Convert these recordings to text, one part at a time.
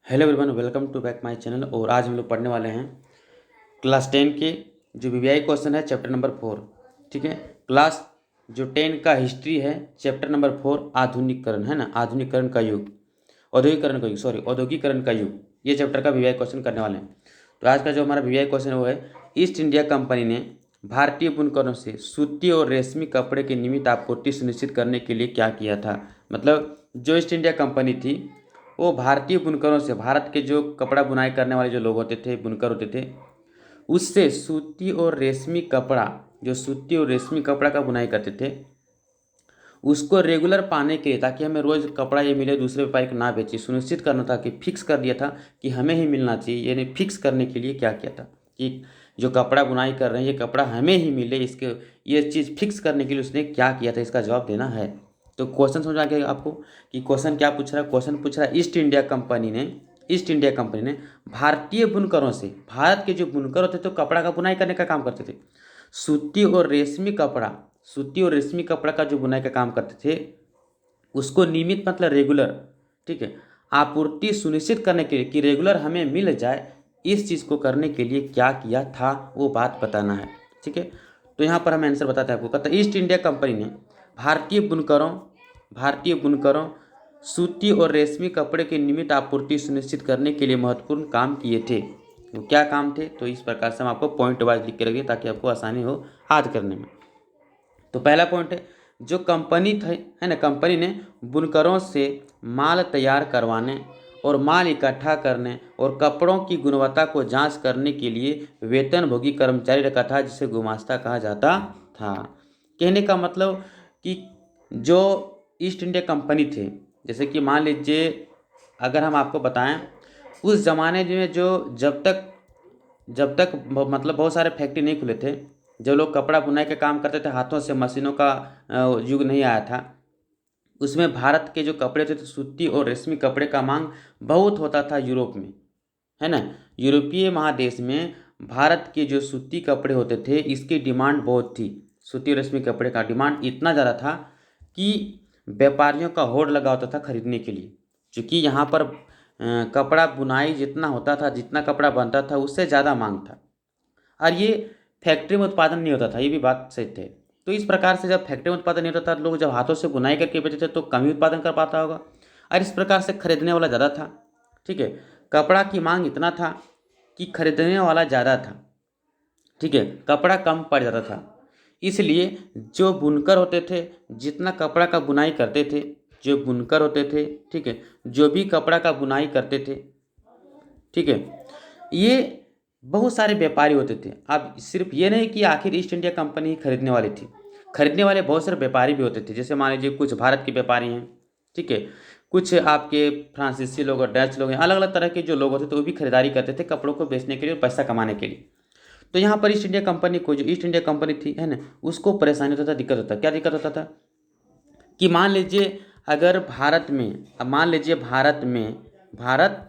Hello everyone, welcome to back my channel. और आज हम लोग पढ़ने वाले हैं क्लास 10 के जो वीवीआई क्वेश्चन है चैप्टर नंबर 4। ठीक है, क्लास जो 10 का हिस्ट्री है चैप्टर नंबर 4, आधुनिकीकरण है ना, आधुनिकीकरण का युग, औद्योगिकरण का युग, ये चैप्टर का वीवीआई क्वेश्चन करने वाले हैं। तो आज का जो हमारा वीवीआई क्वेश्चन है वो है, ईस्ट इंडिया कंपनी ने भारतीय बुनकरों से सूती और रेशमी कपड़े की नियमित आपूर्ति सुनिश्चित करने के लिए क्या किया था। मतलब जो ईस्ट इंडिया कंपनी थी वो भारतीय बुनकरों से, भारत के जो कपड़ा बुनाई करने वाले जो लोग होते थे, बुनकर होते थे, उससे सूती और रेशमी कपड़ा, जो सूती और रेशमी कपड़ा का बुनाई करते थे, उसको रेगुलर पाने के लिए, ताकि हमें रोज़ कपड़ा ये मिले, दूसरे व्यापारी को ना बेचे, सुनिश्चित करना था कि फिक्स कर दिया था कि हमें ही मिलना चाहिए। यानी फिक्स करने के लिए क्या किया था कि जो कपड़ा बुनाई कर रहे हैं ये कपड़ा हमें ही मिले, इसके ये चीज़ फिक्स करने के लिए उसने क्या किया था, इसका जवाब देना है। तो क्वेश्चन समझ आ गया आपको कि क्वेश्चन क्या पूछ रहा है। क्वेश्चन पूछ रहा है ईस्ट इंडिया कंपनी ने भारतीय बुनकरों से, भारत के जो बुनकर होते थे तो कपड़ा का बुनाई करने का काम करते थे, सूती और रेशमी कपड़ा, सूती और रेशमी कपड़ा का जो बुनाई का काम करते थे, उसको नियमित मतलब रेगुलर, ठीक है, आपूर्ति सुनिश्चित करने के लिए कि रेगुलर हमें मिल जाए, इस चीज़ को करने के लिए क्या किया था वो बात बताना है। ठीक है, तो यहाँ पर हम आंसर बताते हैं आपको। कहता है ईस्ट इंडिया कंपनी ने भारतीय बुनकरों सूती और रेशमी कपड़े की नियमित आपूर्ति सुनिश्चित करने के लिए महत्वपूर्ण काम किए थे। वो क्या काम थे, तो इस प्रकार से हम आपको पॉइंट वाइज लिख के रखिए ताकि आपको आसानी हो याद करने में। तो पहला पॉइंट है, जो कंपनी थे है ना, कंपनी ने बुनकरों से माल तैयार करवाने और माल इकट्ठा करने और कपड़ों की गुणवत्ता को जांच करने के लिए वेतनभोगी कर्मचारी रखा था, जिसे गुमास्ता कहा जाता था। कहने का मतलब कि जो ईस्ट इंडिया कंपनी थे, जैसे कि मान लीजिए अगर हम आपको बताएं, उस ज़माने में जो जब तक मतलब बहुत सारे फैक्ट्री नहीं खुले थे, जब लोग कपड़ा बुनाई का काम करते थे हाथों से, मशीनों का युग नहीं आया था, उसमें भारत के जो कपड़े थे तो सूती और रेशमी कपड़े का मांग बहुत होता था यूरोप में, है ना। यूरोपीय महादेश में भारत के जो सूती कपड़े होते थे इसकी डिमांड बहुत थी। सूती और रेशमी कपड़े का डिमांड इतना ज़्यादा था कि व्यापारियों का होड़ लगा होता था खरीदने के लिए, क्योंकि यहाँ पर कपड़ा बुनाई जितना होता था, जितना कपड़ा बनता था उससे ज़्यादा मांग था। और ये फैक्ट्री में उत्पादन नहीं होता था, ये भी बात सही थे। तो इस प्रकार से जब फैक्ट्री में उत्पादन नहीं होता था, लोग जब हाथों से बुनाई करके बेचते थे तो कम ही उत्पादन कर पाता होगा, और इस प्रकार से खरीदने वाला ज़्यादा था। ठीक है, कपड़ा की मांग इतना था कि खरीदने वाला ज़्यादा था। ठीक है, कपड़ा कम पड़ जाता था, इसलिए जो बुनकर होते थे, जितना कपड़ा का बुनाई करते थे, जो बुनकर होते थे, ठीक है, जो भी कपड़ा का बुनाई करते थे, ठीक है, ये बहुत सारे व्यापारी होते थे। अब सिर्फ ये नहीं कि आखिर ईस्ट इंडिया कंपनी ही खरीदने वाली थी, खरीदने वाले बहुत सारे व्यापारी भी होते थे। जैसे मान लीजिए कुछ भारत के व्यापारी हैं, ठीक है, कुछ आपके फ्रांसीसी लोग और डच लोग हैं, अलग अलग तरह के जो लोग होते थे वो भी खरीदारी करते थे कपड़ों को बेचने के लिए और पैसा कमाने के लिए। तो यहाँ पर ईस्ट इंडिया कंपनी को, जो ईस्ट इंडिया कंपनी थी है ना, उसको परेशानी होता था, दिक्कत होता था। क्या दिक्कत होता था कि मान लीजिए अगर भारत में, अब मान लीजिए भारत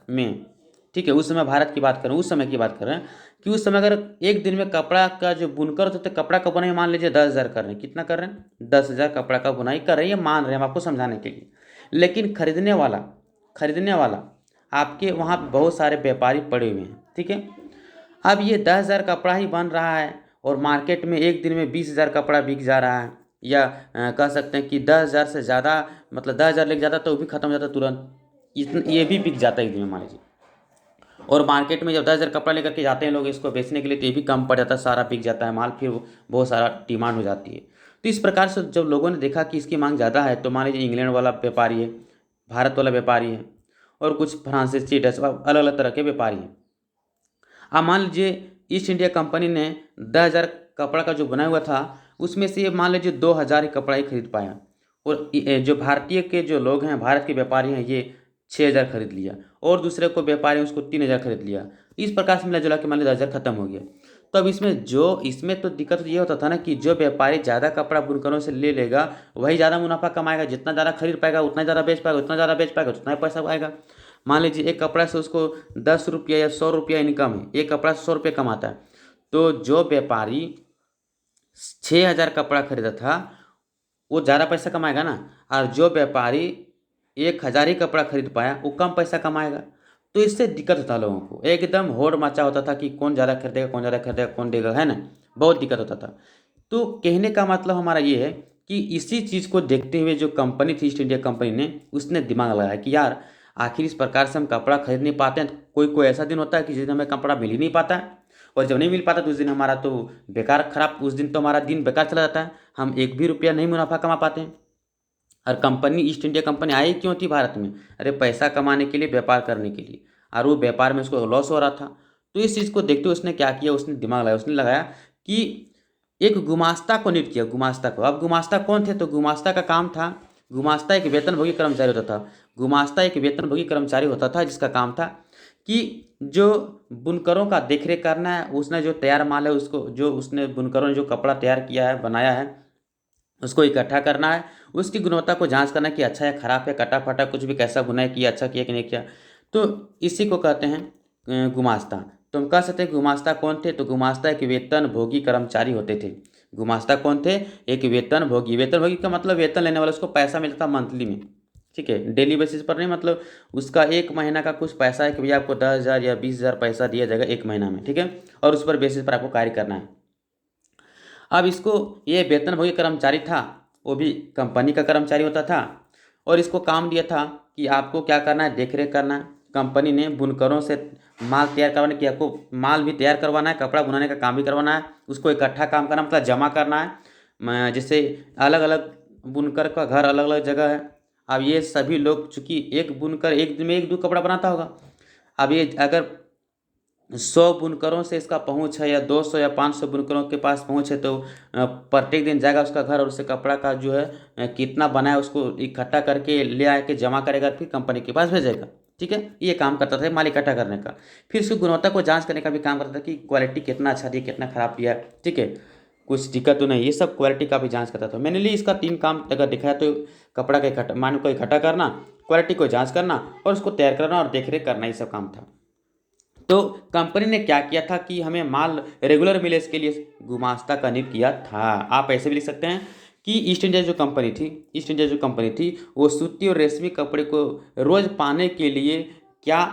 में, ठीक है, उस समय भारत की बात करें, उस समय की बात कर रहे हैं कि उस समय अगर एक दिन में कपड़ा का जो बुनकर होते थे, कपड़ा का बुनाई मान लीजिए 10,000 कर रहे हैं, कितना कर रहे हैं, 10,000 कपड़ा का बुनाई कर रहे हैं, ये मान रहे हैं हम आपको समझाने के लिए। लेकिन खरीदने वाला आपके वहाँ पे बहुत सारे व्यापारी पड़े हुए हैं। ठीक है, अब ये 10,000 कपड़ा ही बन रहा है और मार्केट में एक दिन में 20,000 कपड़ा बिक जा रहा है, या कह सकते हैं कि 10,000 से ज़्यादा, मतलब 10,000 लेके जाता तो वो भी खत्म हो जाता तुरंत, इतन ये भी बिक जाता है एक दिन में मान लीजिए। और मार्केट में जब 10,000 कपड़ा लेकर के जाते हैं लोग इसको बेचने के लिए, तो ये भी कम पड़ जाता है, सारा बिक जाता है माल, फिर बहुत सारा डिमांड हो जाती है। तो इस प्रकार से जब लोगों ने देखा कि इसकी मांग ज़्यादा है, तो मान लीजिए इंग्लैंड वाला व्यापारी है, भारत वाला व्यापारी है, और कुछ फ्रांसीसी डच अलग अलग तरह के व्यापारी हैं। अब मान लीजिए ईस्ट इंडिया कंपनी ने 10,000 कपड़ा का जो बनाया हुआ था, उसमें से ये मान लीजिए 2,000 ही कपड़ा ही खरीद पाया, और जो भारतीय के जो लोग हैं, भारत के व्यापारी हैं, ये 6,000 खरीद लिया, और दूसरे को व्यापारी उसको 3,000 खरीद लिया। इस प्रकार से मिला जुला के मान लीजिए 10,000 खत्म हो गया। तो अब इसमें तो दिक्कत ये होता था ना कि जो व्यापारी ज़्यादा कपड़ा बुनकरों से ले लेगा वही ज़्यादा मुनाफा कमाएगा, जितना ज़्यादा खरीद पाएगा उतना ज़्यादा बेच पाएगा, उतना ज़्यादा बेच पाएगा उतना ही पैसा आएगा। मान लीजिए एक कपड़ा से उसको 10 रुपया या 100 रुपया इनकम है, एक कपड़ा से 100 रुपये कमाता है, तो जो व्यापारी 6,000 कपड़ा खरीदा था वो ज़्यादा पैसा कमाएगा ना, और जो व्यापारी 1,000 ही कपड़ा खरीद पाया वो कम पैसा कमाएगा। तो इससे दिक्कत होता लोगों को, एकदम होड़ मचा होता था कि कौन ज़्यादा खरीदेगा, कौन ज़्यादा खरीदेगा, कौन देगा, है ना, बहुत दिक्कत होता था। तो कहने का मतलब हमारा ये है कि इसी चीज़ को देखते हुए जो कंपनी थी ईस्ट इंडिया कंपनी ने, उसने दिमाग लगाया कि यार आखिर इस प्रकार से हम कपड़ा खरीद नहीं पाते हैं, तो कोई कोई ऐसा दिन होता है कि जिस दिन हमें कपड़ा मिल ही नहीं पाता है, और जब नहीं मिल पाता तो उस दिन हमारा तो बेकार खराब, उस दिन तो हमारा दिन बेकार चला जाता है, हम एक भी रुपया नहीं मुनाफा कमा पाते हैं। और कंपनी ईस्ट इंडिया कंपनी आई क्यों थी भारत में? अरे पैसा कमाने के लिए, व्यापार करने के लिए, और वो व्यापार में उसको लॉस हो रहा था। तो इस चीज़ को देखते हुए उसने क्या किया, उसने दिमाग लगाया, उसने लगाया कि एक गुमास्ता को नियुक्त किया, गुमास्ता को। अब गुमास्ता कौन थे? तो गुमास्ता का काम था, गुमास्ता एक वेतनभोगी कर्मचारी होता था। गुमास्ता एक वेतनभोगी कर्मचारी होता था जिसका काम था कि जो बुनकरों का देखरेख करना है, उसने जो तैयार माल है उसको, जो उसने बुनकरों ने जो कपड़ा तैयार किया है, बनाया है, उसको इकट्ठा करना है, उसकी गुणवत्ता को जांच करना कि अच्छा है, खराब है, कटा फटा कुछ भी, कैसा बुनाई किया, अच्छा किया कि नहीं किया। तो इसी को कहते हैं गुमास्ता। तो हम कह सकते हैं गुमास्ता कौन थे? तो गुमास्ता एक वेतन भोगी कर्मचारी होते थे। गुमास्ता कौन थे? एक वेतन भोगी। वेतन भोगी का मतलब वेतन लेने वाला, उसको पैसा मिलता था मंथली में, ठीक है, डेली बेसिस पर नहीं, मतलब उसका एक महीना का कुछ पैसा है कि भैया आपको 10,000 या 20,000 पैसा दिया जाएगा एक महीना में, ठीक है, और उस पर बेसिस पर आपको कार्य करना है। अब इसको, ये वेतनभोगी कर्मचारी था, वो भी कंपनी का कर्मचारी होता था, और इसको काम दिया था कि आपको क्या करना है, देखरेख करना है। कंपनी ने बुनकरों से माल तैयार करवाने की, आपको माल भी तैयार करवाना है, कपड़ा बुनाने का काम भी करवाना है, उसको इकट्ठा काम करना मतलब जमा करना है। जैसे अलग अलग बुनकर का घर अलग अलग जगह है। अब ये सभी लोग, चूंकि एक बुनकर एक दिन में एक दो कपड़ा बनाता होगा, अब ये अगर 100 बुनकरों से इसका पहुंच है, या 200 या 500 बुनकरों के पास पहुंच है, तो प्रत्येक दिन जाएगा उसका घर और उससे कपड़ा का जो है कितना बना है उसको इकट्ठा करके ले आके जमा करेगा, फिर कंपनी के पास भेजेगा, ठीक है। ये काम करता था माल इकट्ठा करने का। फिर उसकी गुणवत्ता को जांच करने का भी काम करता था कि क्वालिटी कितना अच्छा दिया, कितना खराब दिया, ठीक है, कुछ दिक्कत तो नहीं, ये सब क्वालिटी का भी जांच करता था। मैंने लिए इसका 3 काम अगर दिखाया तो कपड़ा का इकट्ठा, मान को इकट्ठा करना, क्वालिटी को जांच करना, और उसको तैयार करना और देखरेख करना, ये सब काम था। तो कंपनी ने क्या किया था कि हमें माल रेगुलर मिले, इसके लिए गुमास्ता का नियुक्त किया था। आप ऐसे भी लिख सकते हैं कि ईस्ट इंडिया जो कंपनी थी, ईस्ट इंडिया जो कंपनी थी, वो सूती और रेशमी कपड़े को रोज पाने के लिए क्या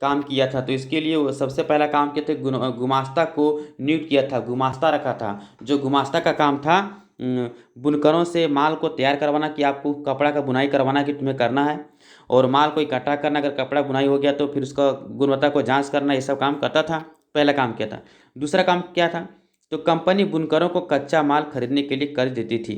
काम किया था? तो इसके लिए वो सबसे पहला काम किया था, गुमास्ता को नियुक्त किया था, गुमास्ता रखा था। जो गुमास्ता का काम था बुनकरों से माल को तैयार करवाना, कि आपको कपड़ा का बुनाई करवाना कि तुम्हें करना है, और माल को इकट्ठा करना, अगर कपड़ा बुनाई हो गया तो फिर उसका गुणवत्ता को जांच करना, ये सब काम करता था। पहला काम किया था। दूसरा काम क्या था? तो कंपनी बुनकरों को कच्चा माल खरीदने के लिए कर्ज देती थी।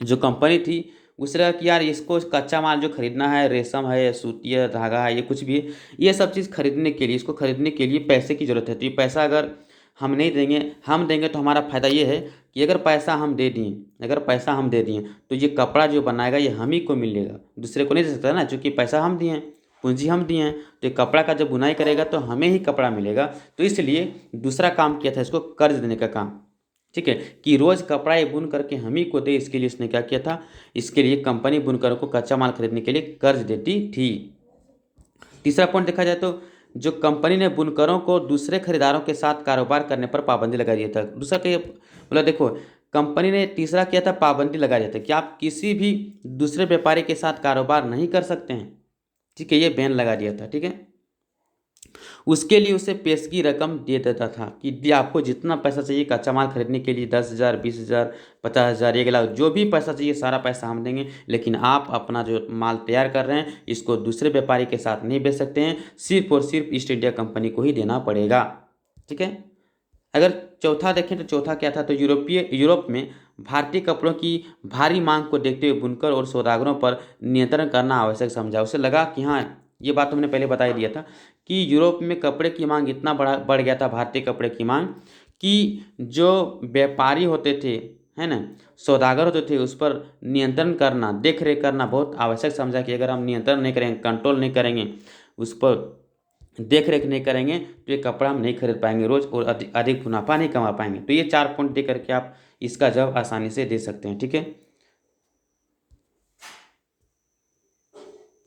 जो कंपनी थी उसने कहा कि यार इसको कच्चा माल जो खरीदना है, रेशम है, सूती है, धागा है, ये कुछ भी है, ये सब चीज़ खरीदने के लिए, इसको खरीदने के लिए पैसे की ज़रूरत है। तो ये पैसा अगर हम नहीं देंगे, हम देंगे तो हमारा फ़ायदा ये है कि अगर पैसा हम दे दिए, अगर पैसा हम दे दिए तो ये कपड़ा जो बनाएगा ये हम ही को मिलेगा, दूसरे को नहीं दे सकता ना, क्योंकि पैसा हम दिए हैं, पूंजी हम दिए हैं, तो ये कपड़ा का जब बुनाई करेगा तो हमें ही कपड़ा मिलेगा। तो इसलिए दूसरा काम किया था, इसको कर्ज देने का काम, ठीक है, कि रोज कपड़ा ये बुन करके हम ही को दे। इसके लिए इसने क्या किया था? इसके लिए कंपनी बुनकरों को कच्चा माल खरीदने के लिए कर्ज देती थी। तीसरा पॉइंट देखा जाए तो जो कंपनी ने बुनकरों को दूसरे खरीदारों के साथ कारोबार करने पर पाबंदी लगा दिया था। दूसरा क्या बोला, देखो कंपनी ने तीसरा किया था, पाबंदी लगा दिया था कि आप किसी भी दूसरे व्यापारी के साथ कारोबार नहीं कर सकते हैं, ठीक है, ये बैन लगा दिया था, ठीक है। उसके लिए उसे पेशगी रकम दे देता था कि आपको जितना पैसा चाहिए कच्चा माल खरीदने के लिए, 10,000, 20,000, 50,000, 1 लाख, जो भी पैसा चाहिए सारा पैसा हम देंगे, लेकिन आप अपना जो माल तैयार कर रहे हैं इसको दूसरे व्यापारी के साथ नहीं बेच सकते हैं, सिर्फ और सिर्फ ईस्ट इंडिया कंपनी को ही देना पड़ेगा, ठीक है। अगर चौथा देखें तो चौथा क्या था? तो यूरोप में भारतीय कपड़ों की भारी मांग को देखते हुए बुनकर और सौदागरों पर नियंत्रण करना आवश्यक समझा। उसे लगा कि हाँ, ये बात तो मैंने पहले बता ही दिया था कि यूरोप में कपड़े की मांग इतना बढ़ गया था, भारतीय कपड़े की मांग, कि जो व्यापारी होते थे, है ना, सौदागर होते थे, उस पर नियंत्रण करना, देख रेख करना बहुत आवश्यक समझा कि अगर हम नियंत्रण नहीं करेंगे, कंट्रोल नहीं करेंगे, उस पर देख रेख नहीं करेंगे तो ये कपड़ा हम नहीं खरीद पाएंगे रोज, और अधिक मुनाफा नहीं कमा पाएंगे। तो ये 4 पॉइंट दे करके आप इसका जवाब आसानी से दे सकते हैं, ठीक है।